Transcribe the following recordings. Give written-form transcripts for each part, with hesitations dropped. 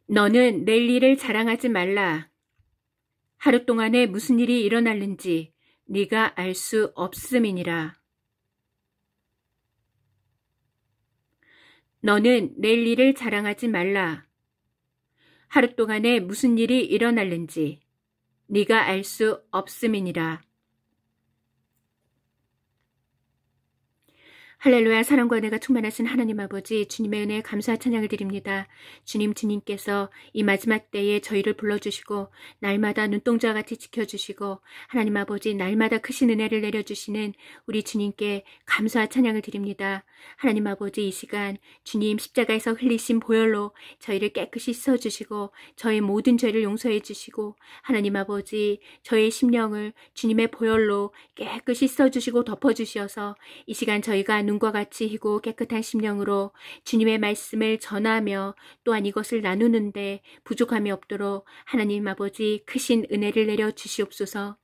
너는 내일 일을 자랑하지 말라. 하루 동안에 무슨 일이 일어났는지 네가 알 수 없음이니라. 너는 내일 일을 자랑하지 말라. 하루 동안에 무슨 일이 일어났는지 네가 알 수 없음이니라. 할렐루야. 사랑과 은혜가 충만하신 하나님 아버지, 주님의 은혜에 감사와 찬양을 드립니다. 주님께서 이 마지막 때에 저희를 불러주시고 날마다 눈동자와 같이 지켜주시고 하나님 아버지 날마다 크신 은혜를 내려주시는 우리 주님께 감사와 찬양을 드립니다. 하나님 아버지, 이 시간 주님 십자가에서 흘리신 보혈로 저희를 깨끗이 씻어주시고 저의 모든 죄를 용서해 주시고 하나님 아버지, 저의 심령을 주님의 보혈로 깨끗이 씻어주시고 덮어주시어서 이 시간 저희가 눈과 같이 희고 깨끗한 심령으로 주님의 말씀을 전하며 또한 이것을 나누는데 부족함이 없도록 하나님 아버지 크신 은혜를 내려 주시옵소서.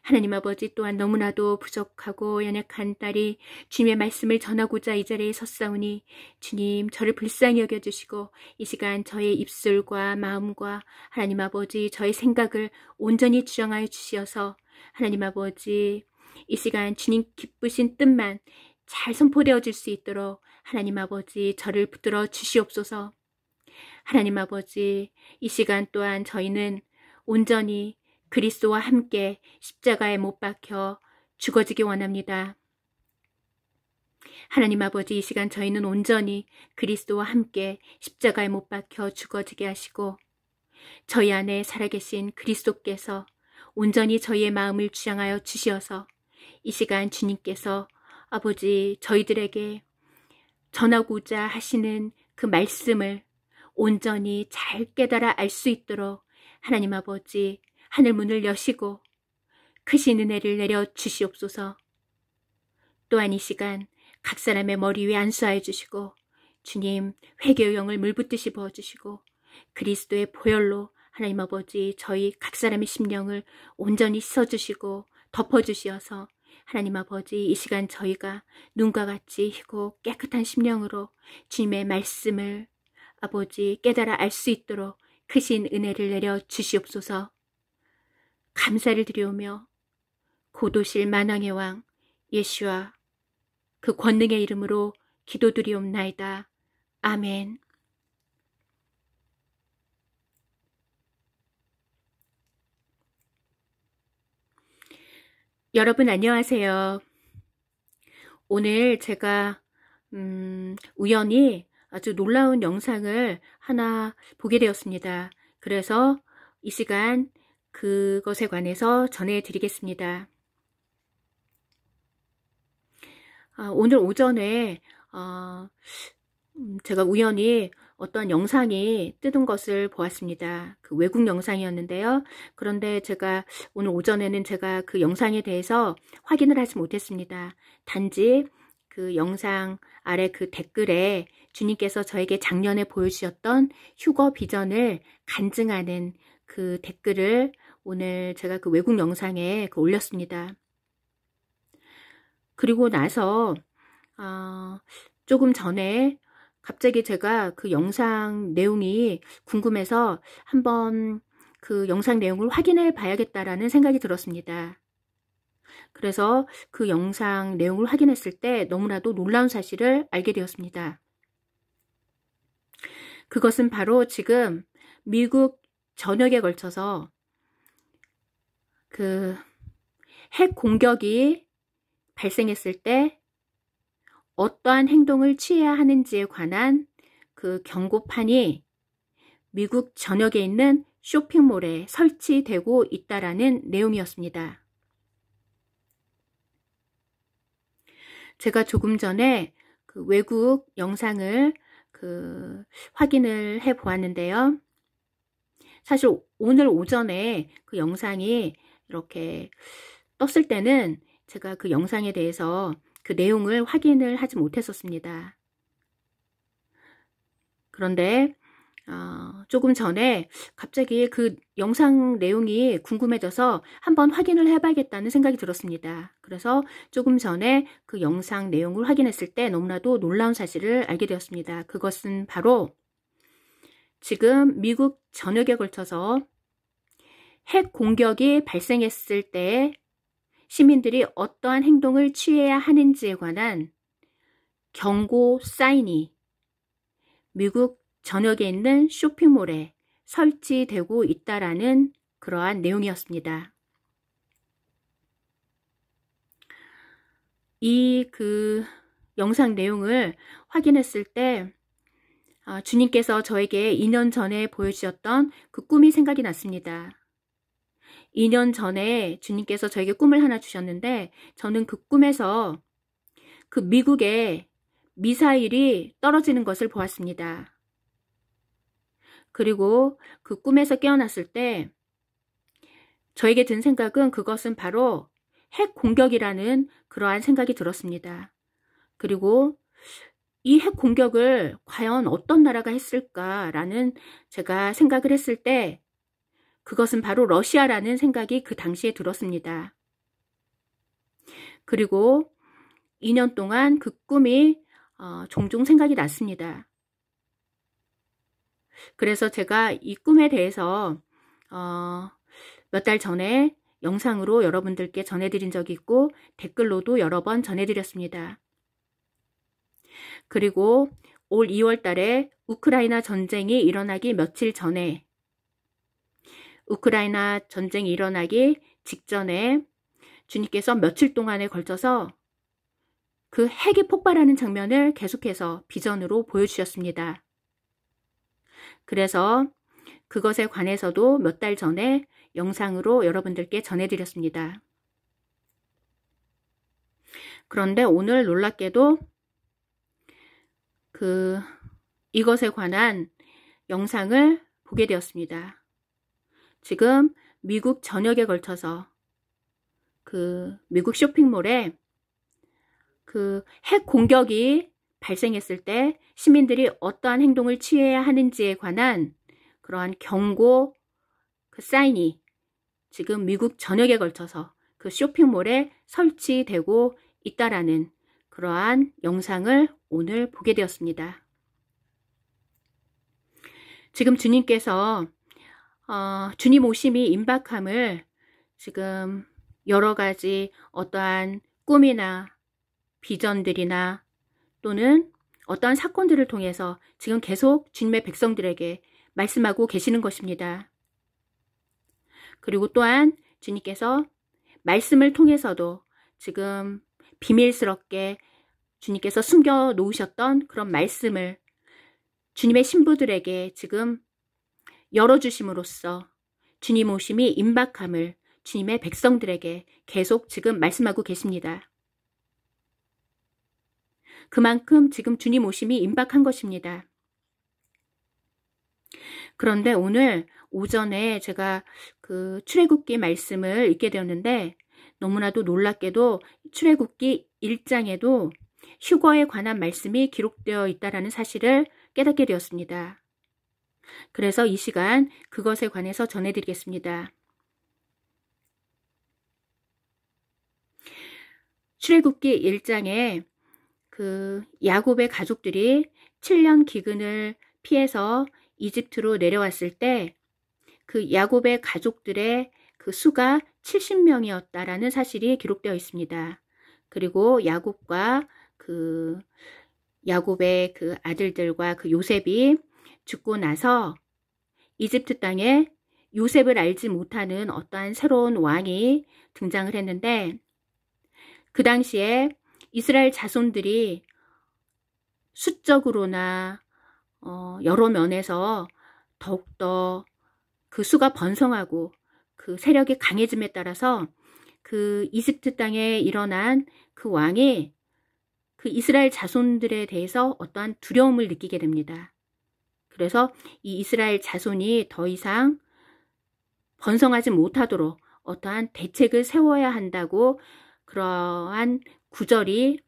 하나님 아버지, 또한 너무나도 부족하고 연약한 딸이 주님의 말씀을 전하고자 이 자리에 섰사오니 주님 저를 불쌍히 여겨주시고 이 시간 저의 입술과 마음과 하나님 아버지 저의 생각을 온전히 주장하여 주시어서 하나님 아버지 이 시간 주님 기쁘신 뜻만 잘 선포되어질 수 있도록 하나님 아버지 저를 붙들어 주시옵소서. 하나님 아버지, 이 시간 또한 저희는 온전히 그리스도와 함께 십자가에 못 박혀 죽어지기 원합니다. 하나님 아버지, 이 시간 저희는 온전히 그리스도와 함께 십자가에 못 박혀 죽어지게 하시고 저희 안에 살아계신 그리스도께서 온전히 저희의 마음을 주장하여 주시어서 이 시간 주님께서 아버지 저희들에게 전하고자 하시는 그 말씀을 온전히 잘 깨달아 알 수 있도록 하나님 아버지 하늘문을 여시고 크신 은혜를 내려 주시옵소서. 또한 이 시간 각 사람의 머리 위에 안수하여 주시고 주님 회개의 영을 물붓듯이 부어주시고 그리스도의 보혈로 하나님 아버지 저희 각 사람의 심령을 온전히 씻어주시고 덮어주시어서 하나님 아버지 이 시간 저희가 눈과 같이 희고 깨끗한 심령으로 주님의 말씀을 아버지 깨달아 알 수 있도록 크신 은혜를 내려 주시옵소서. 감사를 드리오며 고도실 만왕의 왕 예수와 그 권능의 이름으로 기도드리옵나이다. 아멘. 여러분 안녕하세요. 오늘 제가 우연히 아주 놀라운 영상을 하나 보게 되었습니다. 그래서 이 시간 그것에 관해서 전해드리겠습니다. 오늘 오전에 제가 우연히 어떤 영상이 뜨는 것을 보았습니다. 그 외국 영상이었는데요. 그런데 제가 오늘 오전에는 제가 그 영상에 대해서 확인을 하지 못했습니다. 단지 그 영상 아래 그 댓글에 주님께서 저에게 작년에 보여주셨던 휴거 비전을 간증하는 그 댓글을 오늘 제가 그 외국 영상에 올렸습니다. 그리고 나서 조금 전에 갑자기 제가 그 영상 내용이 궁금해서 한번 그 영상 내용을 확인해 봐야겠다라는 생각이 들었습니다. 그래서 그 영상 내용을 확인했을 때 너무나도 놀라운 사실을 알게 되었습니다. 그것은 바로 지금 미국 전역에 걸쳐서 그 핵 공격이 발생했을 때 어떠한 행동을 취해야 하는지에 관한 그 경고판이 미국 전역에 있는 쇼핑몰에 설치되고 있다라는 내용이었습니다. 제가 조금 전에 그 외국 영상을 확인을 해 보았는데요. 사실 오늘 오전에 그 영상이 이렇게 떴을 때는 제가 그 영상에 대해서 그 내용을 확인을 하지 못했었습니다. 그런데 조금 전에 갑자기 그 영상 내용이 궁금해져서 한번 확인을 해봐야겠다는 생각이 들었습니다. 그래서 조금 전에 그 영상 내용을 확인했을 때 너무나도 놀라운 사실을 알게 되었습니다. 그것은 바로 지금 미국 전역에 걸쳐서 핵 공격이 발생했을 때 시민들이 어떠한 행동을 취해야 하는지에 관한 경고 사인이 미국 전역에 있는 쇼핑몰에 설치되고 있다라는 그러한 내용이었습니다. 이 영상 내용을 확인했을 때 주님께서 저에게 2년 전에 보여주셨던 그 꿈이 생각이 났습니다. 2년 전에 주님께서 저에게 꿈을 하나 주셨는데 저는 그 꿈에서 그 미국에 미사일이 떨어지는 것을 보았습니다. 그리고 그 꿈에서 깨어났을 때 저에게 든 생각은 그것은 바로 핵 공격이라는 그러한 생각이 들었습니다. 그리고 이 핵 공격을 과연 어떤 나라가 했을까라는 제가 생각을 했을 때 그것은 바로 러시아라는 생각이 그 당시에 들었습니다. 그리고 2년 동안 그 꿈이 종종 생각이 났습니다. 그래서 제가 이 꿈에 대해서 몇 달 전에 영상으로 여러분들께 전해드린 적이 있고 댓글로도 여러 번 전해드렸습니다. 그리고 올 2월 달에 우크라이나 전쟁이 일어나기 며칠 전에 우크라이나 전쟁이 일어나기 직전에 주님께서 며칠 동안에 걸쳐서 그 핵이 폭발하는 장면을 계속해서 비전으로 보여주셨습니다. 그래서 그것에 관해서도 몇 달 전에 영상으로 여러분들께 전해드렸습니다. 그런데 오늘 놀랍게도 이것에 관한 영상을 보게 되었습니다. 지금 미국 전역에 걸쳐서 미국 쇼핑몰에 핵 공격이 발생했을 때 시민들이 어떠한 행동을 취해야 하는지에 관한 그러한 경고 사인이 지금 미국 전역에 걸쳐서 그 쇼핑몰에 설치되고 있다라는 그러한 영상을 오늘 보게 되었습니다. 지금 주님께서 주님 오심이 임박함을 지금 여러 가지 어떠한 꿈이나 비전들이나 또는 어떠한 사건들을 통해서 지금 계속 주님의 백성들에게 말씀하고 계시는 것입니다. 그리고 또한 주님께서 말씀을 통해서도 지금 비밀스럽게 주님께서 숨겨 놓으셨던 그런 말씀을 주님의 신부들에게 지금 열어주심으로써 주님 오심이 임박함을 주님의 백성들에게 계속 지금 말씀하고 계십니다. 그만큼 지금 주님 오심이 임박한 것입니다. 그런데 오늘 오전에 제가 출애굽기 말씀을 읽게 되었는데 너무나도 놀랍게도 출애굽기 1장에도 휴거에 관한 말씀이 기록되어 있다는 사실을 깨닫게 되었습니다. 그래서 이 시간 그것에 관해서 전해드리겠습니다. 출애굽기 1장에 야곱의 가족들이 7년 기근을 피해서 이집트로 내려왔을 때 야곱의 가족들의 수가 70명이었다라는 사실이 기록되어 있습니다. 그리고 야곱과 야곱의 아들들과 요셉이 죽고 나서 이집트 땅에 요셉을 알지 못하는 어떠한 새로운 왕이 등장을 했는데 그 당시에 이스라엘 자손들이 수적으로나 여러 면에서 더욱더 수가 번성하고 세력이 강해짐에 따라서 이집트 땅에 일어난 왕이 이스라엘 자손들에 대해서 어떠한 두려움을 느끼게 됩니다. 그래서 이 이스라엘 자손이 더 이상 번성하지 못하도록 어떠한 대책을 세워야 한다고 그러한 구절이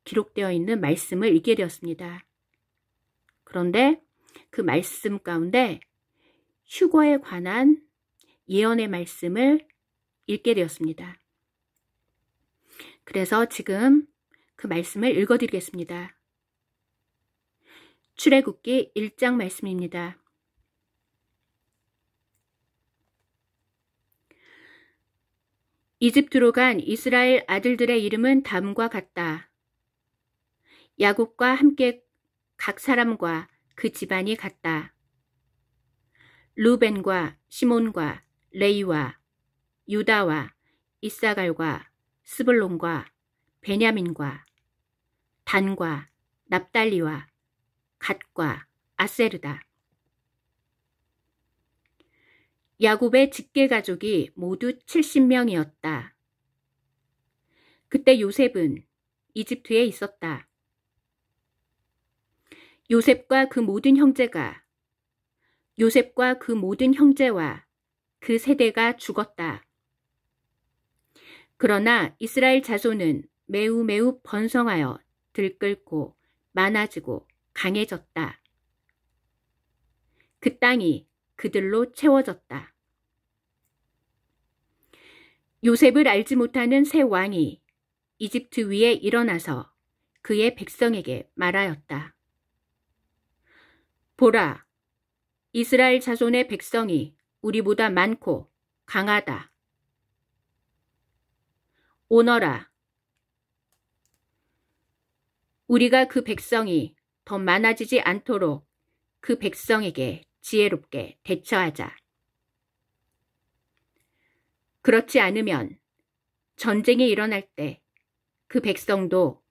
기록되어 있는 말씀을 읽게 되었습니다. 그런데 그 말씀 가운데 휴거에 관한 예언의 말씀을 읽게 되었습니다. 그래서 지금 그 말씀을 읽어드리겠습니다. 출애굽기 1장 말씀입니다. 이집트로 간 이스라엘 아들들의 이름은 다음과 같다. 야곱과 함께 각 사람과 그 집안이 같다. 루벤과 시몬과 레이와 유다와 이사갈과 스불론과 베냐민과 단과 납달리와 갓과 아세르다. 야곱의 직계 가족이 모두 70명이었다. 그때 요셉은 이집트에 있었다. 요셉과 그 모든 형제와 그 세대가 죽었다. 그러나 이스라엘 자손은 매우 번성하여 들끓고 많아지고 강해졌다. 그 땅이 그들로 채워졌다. 요셉을 알지 못하는 새 왕이 이집트 위에 일어나서 그의 백성에게 말하였다. 보라, 이스라엘 자손의 백성이 우리보다 많고 강하다. 오너라, 우리가 그 백성이 더 많아지지 않도록 그 백성에게 지혜롭게 대처하자. 그렇지 않으면 전쟁이 일어날 때 그 백성도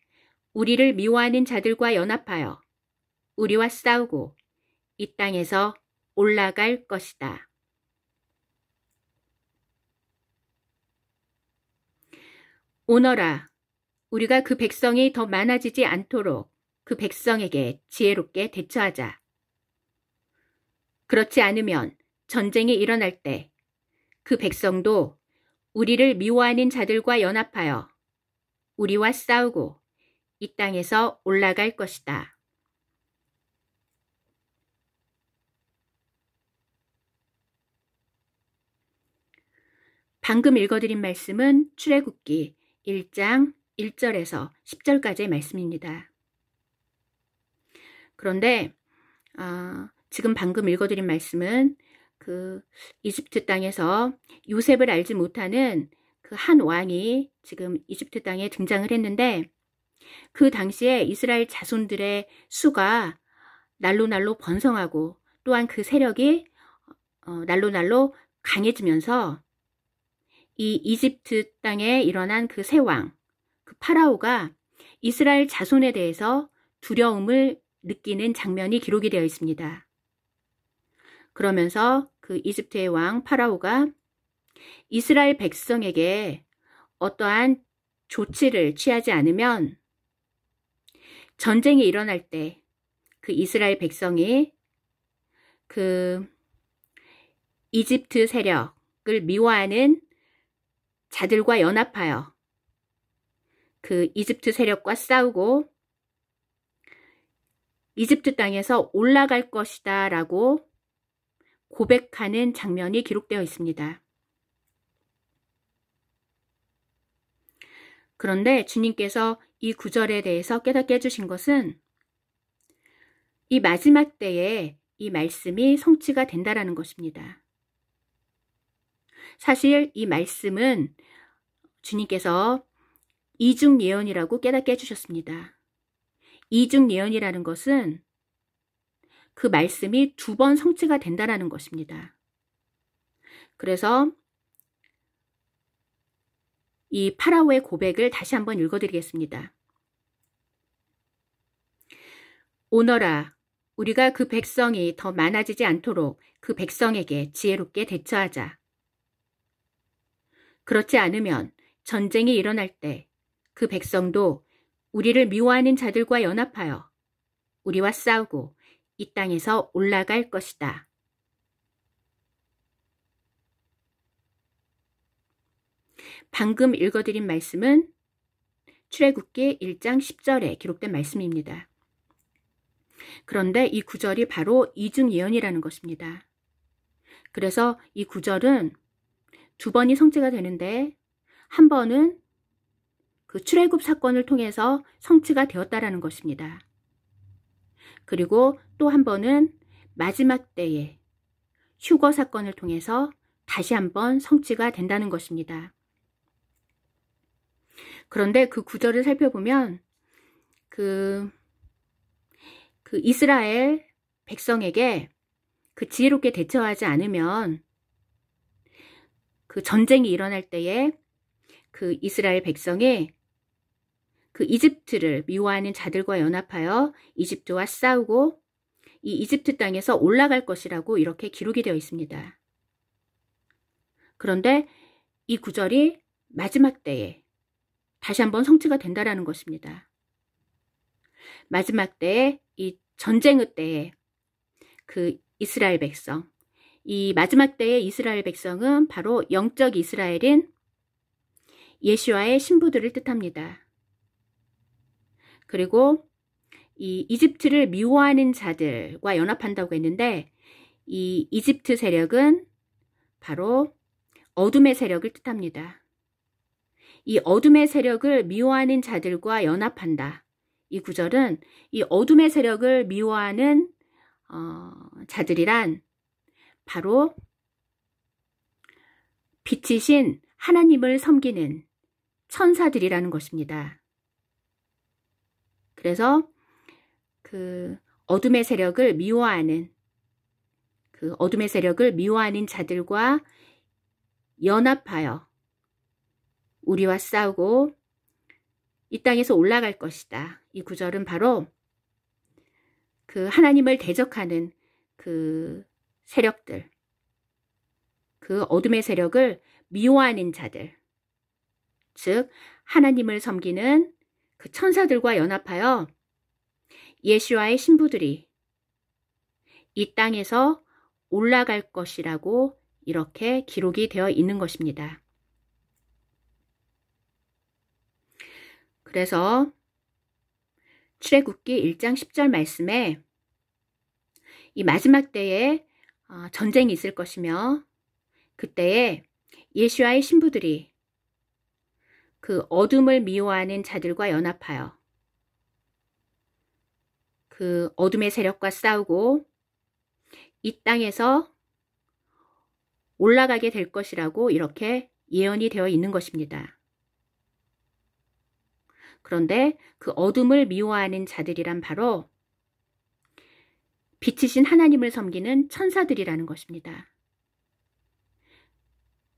우리를 미워하는 자들과 연합하여 우리와 싸우고 이 땅에서 올라갈 것이다. 오너라, 우리가 그 백성이 더 많아지지 않도록 그 백성에게 지혜롭게 대처하자. 그렇지 않으면 전쟁이 일어날 때 그 백성도 우리를 미워하는 자들과 연합하여 우리와 싸우고 이 땅에서 올라갈 것이다. 방금 읽어드린 말씀은 출애굽기 1장 1절에서 10절까지의 말씀입니다. 그런데 지금 방금 읽어드린 말씀은 그 이집트 땅에서 요셉을 알지 못하는 그 한 왕이 지금 이집트 땅에 등장을 했는데 그 당시에 이스라엘 자손들의 수가 날로 번성하고 또한 그 세력이 날로 강해지면서 이 이집트 땅에 일어난 그 새 왕, 그 파라오가 이스라엘 자손에 대해서 두려움을 느끼는 장면이 기록이 되어 있습니다. 그러면서 그 이집트의 왕 파라오가 이스라엘 백성에게 어떠한 조치를 취하지 않으면 전쟁이 일어날 때 그 이스라엘 백성이 그 이집트 세력을 미워하는 자들과 연합하여 그 이집트 세력과 싸우고 이집트 땅에서 올라갈 것이다 라고 고백하는 장면이 기록되어 있습니다. 그런데 주님께서 이 구절에 대해서 깨닫게 해주신 것은 이 마지막 때에 이 말씀이 성취가 된다라는 것입니다. 사실 이 말씀은 주님께서 이중 예언이라고 깨닫게 해주셨습니다. 이중 예언이라는 것은 그 말씀이 2번 성취가 된다라는 것입니다. 그래서 이 파라오의 고백을 다시 한번 읽어드리겠습니다. 오너라, 우리가 그 백성이 더 많아지지 않도록 그 백성에게 지혜롭게 대처하자. 그렇지 않으면 전쟁이 일어날 때 그 백성도 우리를 미워하는 자들과 연합하여 우리와 싸우고 이 땅에서 올라갈 것이다. 방금 읽어드린 말씀은 출애굽기 1장 10절에 기록된 말씀입니다. 그런데 이 구절이 바로 이중 예언이라는 것입니다. 그래서 이 구절은 2번이 성취가 되는데 한 번은 그 출애굽 사건을 통해서 성취가 되었다라는 것입니다. 그리고 또 한 번은 마지막 때에 휴거 사건을 통해서 다시 한번 성취가 된다는 것입니다. 그런데 그 구절을 살펴보면 그 이스라엘 백성에게 그 지혜롭게 대처하지 않으면 그 전쟁이 일어날 때에 그 이스라엘 백성이 그 이집트를 미워하는 자들과 연합하여 이집트와 싸우고 이 이집트 땅에서 올라갈 것이라고 이렇게 기록이 되어 있습니다. 그런데 이 구절이 마지막 때에 다시 한번 성취가 된다라는 것입니다. 마지막 때에 이 전쟁의 때에 그 이스라엘 백성, 이 마지막 때의 이스라엘 백성은 바로 영적 이스라엘인 예수와의 신부들을 뜻합니다. 그리고 이 이집트를 미워하는 자들과 연합한다고 했는데 이 이집트 세력은 바로 어둠의 세력을 뜻합니다. 이 어둠의 세력을 미워하는 자들과 연합한다. 이 구절은 이 어둠의 세력을 미워하는 자들이란 바로 빛이신 하나님을 섬기는 천사들이라는 것입니다. 그래서 그 어둠의 세력을 미워하는 자들과 연합하여 우리와 싸우고 이 땅에서 올라갈 것이다. 이 구절은 바로 그 하나님을 대적하는 그 세력들, 그 어둠의 세력을 미워하는 자들, 즉 하나님을 섬기는 그 천사들과 연합하여 예수와의 신부들이 이 땅에서 올라갈 것이라고 이렇게 기록이 되어 있는 것입니다. 그래서 출애굽기 1장 10절 말씀에 이 마지막 때에 전쟁이 있을 것이며 그때에 예수와의 신부들이 그 어둠을 미워하는 자들과 연합하여 그 어둠의 세력과 싸우고 이 땅에서 올라가게 될 것이라고 이렇게 예언이 되어 있는 것입니다. 그런데 그 어둠을 미워하는 자들이란 바로 빛이신 하나님을 섬기는 천사들이라는 것입니다.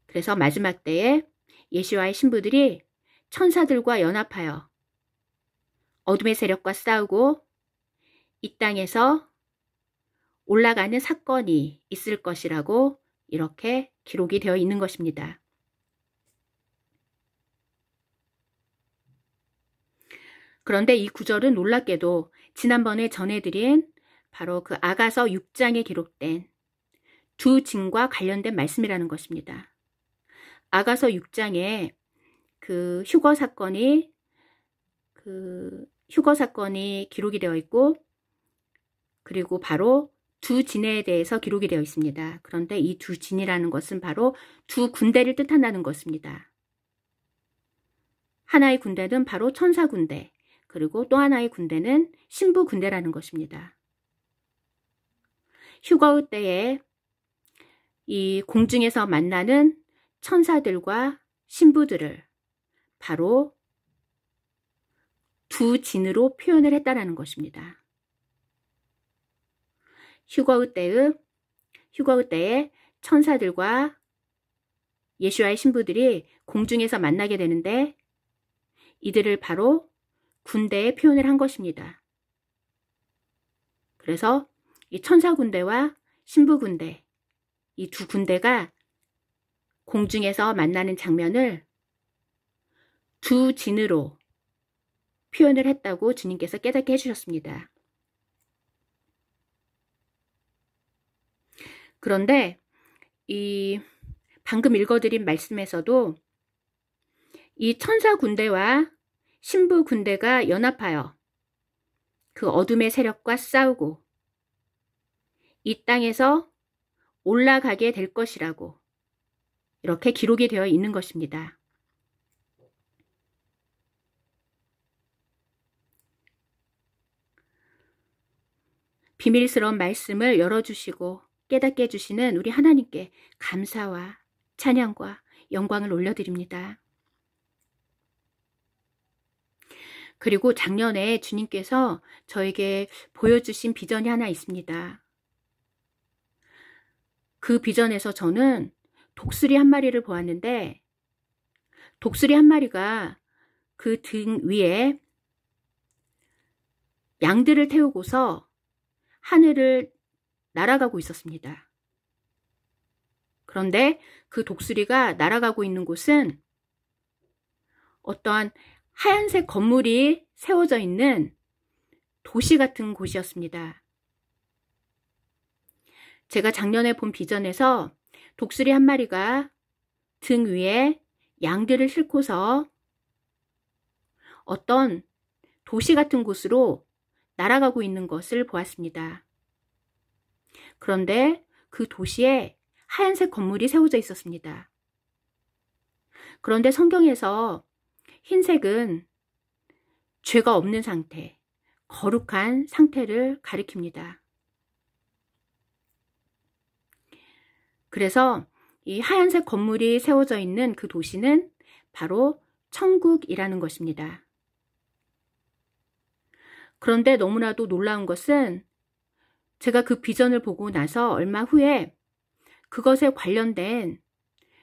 그래서 마지막 때에 예수와의 신부들이 천사들과 연합하여 어둠의 세력과 싸우고 이 땅에서 올라가는 사건이 있을 것이라고 이렇게 기록이 되어 있는 것입니다. 그런데 이 구절은 놀랍게도 지난번에 전해드린 바로 그 아가서 6장에 기록된 두 진과 관련된 말씀이라는 것입니다. 아가서 6장에 그 휴거 사건이 기록이 되어 있고 그리고 바로 두 진에 대해서 기록이 되어 있습니다. 그런데 이 두 진이라는 것은 바로 두 군대를 뜻한다는 것입니다. 하나의 군대는 바로 천사 군대, 그리고 또 하나의 군대는 신부 군대라는 것입니다. 휴거의 때에 이 공중에서 만나는 천사들과 신부들을 바로 두 진으로 표현을 했다라는 것입니다. 휴거의 때에 천사들과 예수와의 신부들이 공중에서 만나게 되는데 이들을 바로 군대에 표현을 한 것입니다. 그래서 이 천사 군대와 신부 군대, 이 두 군대가 공중에서 만나는 장면을 두 진으로 표현을 했다고 주님께서 깨닫게 해주셨습니다. 그런데 이 방금 읽어드린 말씀에서도 이 천사 군대와 신부 군대가 연합하여 그 어둠의 세력과 싸우고 이 땅에서 올라가게 될 것이라고 이렇게 기록이 되어 있는 것입니다. 비밀스러운 말씀을 열어주시고 깨닫게 해주시는 우리 하나님께 감사와 찬양과 영광을 올려드립니다. 그리고 작년에 주님께서 저에게 보여주신 비전이 하나 있습니다. 그 비전에서 저는 독수리 한 마리를 보았는데 독수리 한 마리가 그 등 위에 양들을 태우고서 하늘을 날아가고 있었습니다. 그런데 그 독수리가 날아가고 있는 곳은 어떠한 하얀색 건물이 세워져 있는 도시 같은 곳이었습니다. 제가 작년에 본 비전에서 독수리 한 마리가 등 위에 양들을 싣고서 어떤 도시 같은 곳으로 날아가고 있는 것을 보았습니다. 그런데 그 도시에 하얀색 건물이 세워져 있었습니다. 그런데 성경에서 흰색은 죄가 없는 상태, 거룩한 상태를 가리킵니다. 그래서 이 하얀색 건물이 세워져 있는 그 도시는 바로 천국이라는 것입니다. 그런데 너무나도 놀라운 것은 제가 그 비전을 보고 나서 얼마 후에 그것에 관련된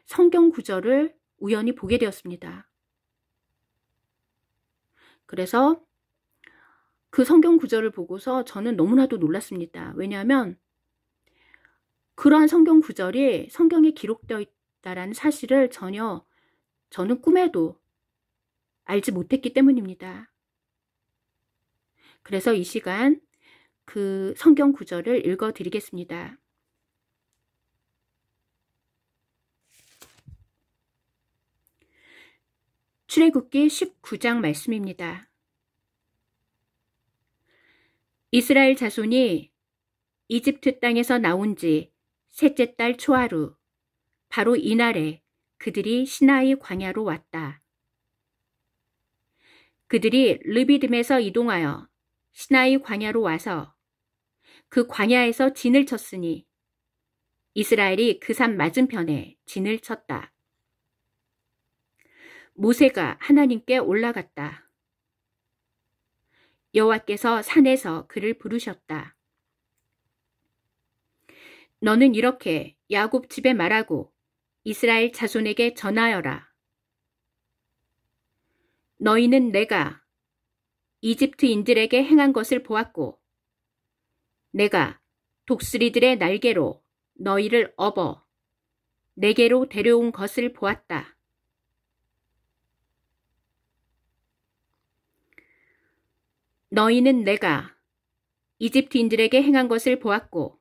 성경 구절을 우연히 보게 되었습니다. 그래서 그 성경 구절을 보고서 저는 너무나도 놀랐습니다. 왜냐하면 그러한 성경 구절이 성경에 기록되어 있다는 사실을 전혀 저는 꿈에도 알지 못했기 때문입니다. 그래서 이 시간 그 성경 구절을 읽어 드리겠습니다. 출애굽기 19장 말씀입니다. 이스라엘 자손이 이집트 땅에서 나온 지 셋째 달 초하루, 바로 이날에 그들이 시나이 광야로 왔다. 그들이 르비딤에서 이동하여 시나이 광야로 와서 그 광야에서 진을 쳤으니 이스라엘이 그 산 맞은편에 진을 쳤다. 모세가 하나님께 올라갔다. 여호와께서 산에서 그를 부르셨다. 너는 이렇게 야곱 집에 말하고 이스라엘 자손에게 전하여라. 너희는 내가 이집트인들에게 행한 것을 보았고 내가 독수리들의 날개로 너희를 업어 내게로 데려온 것을 보았다. 너희는 내가 이집트인들에게 행한 것을 보았고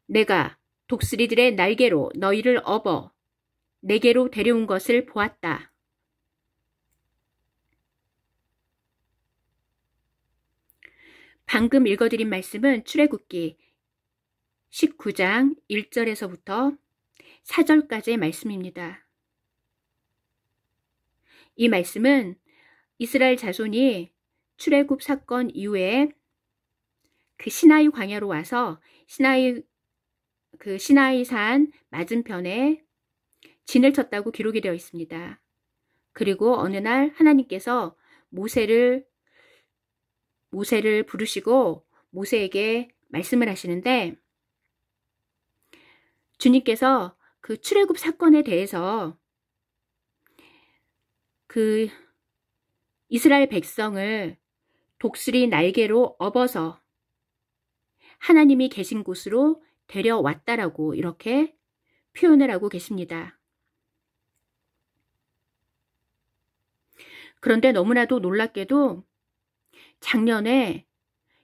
내가 독수리들의 날개로 너희를 업어 내게로 데려온 것을 보았다. 방금 읽어드린 말씀은 출애굽기 19장 1절에서부터 4절까지의 말씀입니다. 이 말씀은 이스라엘 자손이 출애굽 사건 이후에 그 시나이 광야로 와서 시나이산 맞은편에 진을 쳤다고 기록이 되어 있습니다. 그리고 어느 날 하나님께서 모세를 부르시고 모세에게 말씀을 하시는데 주님께서 그 출애굽 사건에 대해서 그 이스라엘 백성을 독수리 날개로 업어서 하나님이 계신 곳으로 데려왔다라고 이렇게 표현을 하고 계십니다. 그런데 너무나도 놀랍게도 작년에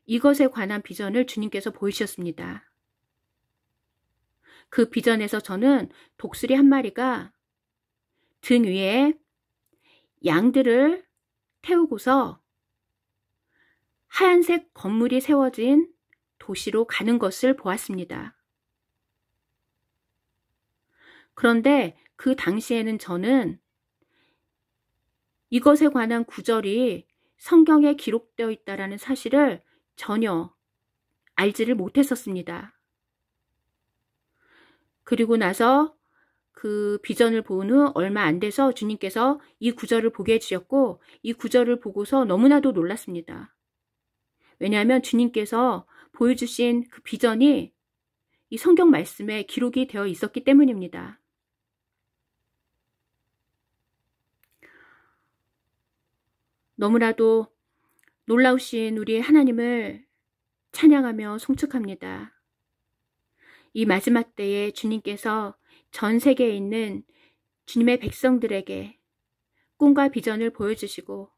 이것에 관한 비전을 주님께서 보이셨습니다. 그 비전에서 저는 독수리 한 마리가 등 위에 양들을 태우고서 하얀색 건물이 세워진 도시로 가는 것을 보았습니다. 그런데 그 당시에는 저는 이것에 관한 구절이 성경에 기록되어 있다는 사실을 전혀 알지를 못했었습니다. 그리고 나서 그 비전을 본 후 얼마 안 돼서 주님께서 이 구절을 보게 해주셨고 이 구절을 보고서 너무나도 놀랐습니다. 왜냐하면 주님께서 보여주신 그 비전이 이 성경 말씀에 기록이 되어 있었기 때문입니다. 너무나도 놀라우신 우리 하나님을 찬양하며 송축합니다. 이 마지막 때에 주님께서 전 세계에 있는 주님의 백성들에게 꿈과 비전을 보여주시고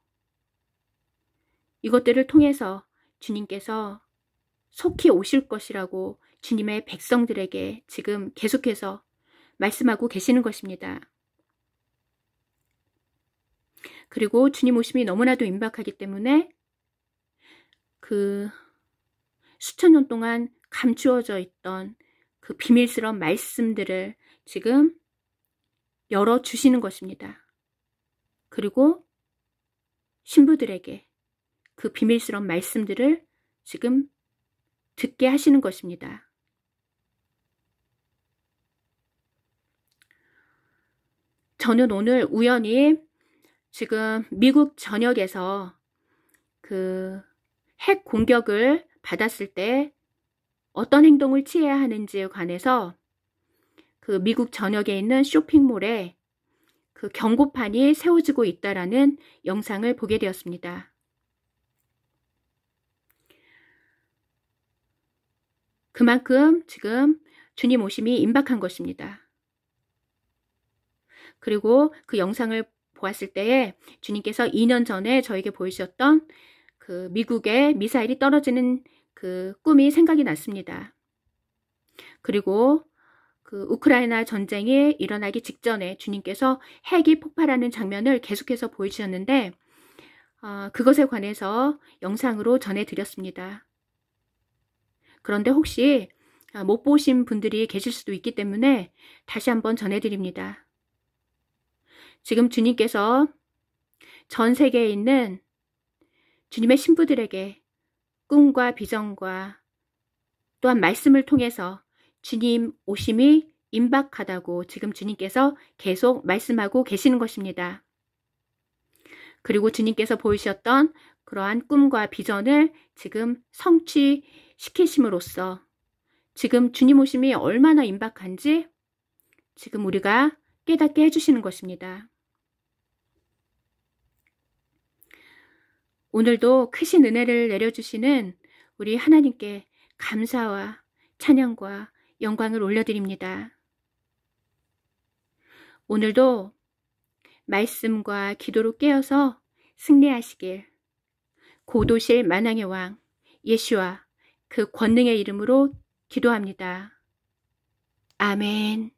이것들을 통해서 주님께서 속히 오실 것이라고 주님의 백성들에게 지금 계속해서 말씀하고 계시는 것입니다. 그리고 주님 오심이 너무나도 임박하기 때문에 그 수천 년 동안 감추어져 있던 그 비밀스러운 말씀들을 지금 열어주시는 것입니다. 그리고 신부들에게 그 비밀스러운 말씀들을 지금 듣게 하시는 것입니다. 저는 오늘 우연히 지금 미국 전역에서 그 핵 공격을 받았을 때 어떤 행동을 취해야 하는지에 관해서 그 미국 전역에 있는 쇼핑몰에 그 경고판이 세워지고 있다라는 영상을 보게 되었습니다. 그만큼 지금 주님 오심이 임박한 것입니다. 그리고 그 영상을 보았을 때에 주님께서 2년 전에 저에게 보이셨던 그 미국의 미사일이 떨어지는 그 꿈이 생각이 났습니다. 그리고 그 우크라이나 전쟁이 일어나기 직전에 주님께서 핵이 폭발하는 장면을 계속해서 보여주셨는데 그것에 관해서 영상으로 전해드렸습니다. 그런데 혹시 못 보신 분들이 계실 수도 있기 때문에 다시 한번 전해드립니다. 지금 주님께서 전 세계에 있는 주님의 신부들에게 꿈과 비전과 또한 말씀을 통해서 주님 오심이 임박하다고 지금 주님께서 계속 말씀하고 계시는 것입니다. 그리고 주님께서 보이셨던 그러한 꿈과 비전을 지금 성취시키심으로써 지금 주님 오심이 얼마나 임박한지 지금 우리가 깨닫게 해주시는 것입니다. 오늘도 크신 은혜를 내려주시는 우리 하나님께 감사와 찬양과 영광을 올려드립니다. 오늘도 말씀과 기도로 깨어서 승리하시길 고도실 만왕의 왕 예수와 그 권능의 이름으로 기도합니다. 아멘.